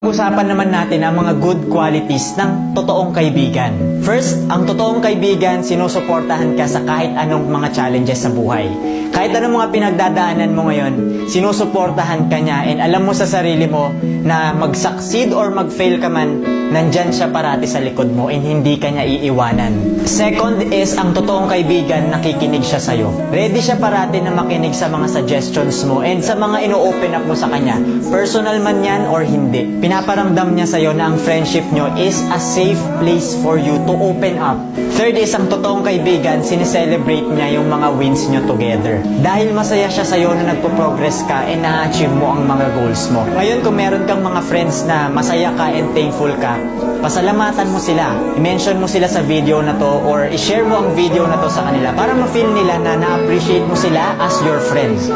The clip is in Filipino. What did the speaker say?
Usapan naman natin ang mga good qualities ng totoong kaibigan. First, ang totoong kaibigan, sinusuportahan ka sa kahit anong mga challenges sa buhay. Kahit anong mga pinagdadaanan mo ngayon, sinusuportahan ka niya and alam mo sa sarili mo na mag-succeed or mag-fail ka man, nandyan siya parati sa likod mo and hindi ka niya iiwanan. Second is, ang totoong kaibigan, nakikinig siya sa'yo. Ready siya parati na makinig sa mga suggestions mo and sa mga ino-open up mo sa kanya. Personal man yan or hindi. Pinaparamdam niya sa'yo na ang friendship nyo is a safe place for you to open up. Third is, ang totoong kaibigan, sineselebrate niya yung mga wins nyo together. Dahil masaya siya sa'yo na nagpo-progress ka and na-achieve mo ang mga goals mo. Ngayon, kung meron kang mga friends na masaya ka and thankful ka, pasalamatan mo sila. I-mention mo sila sa video na to or i-share mo ang video na to sa kanila para ma-feel nila na na-appreciate mo sila as your friends.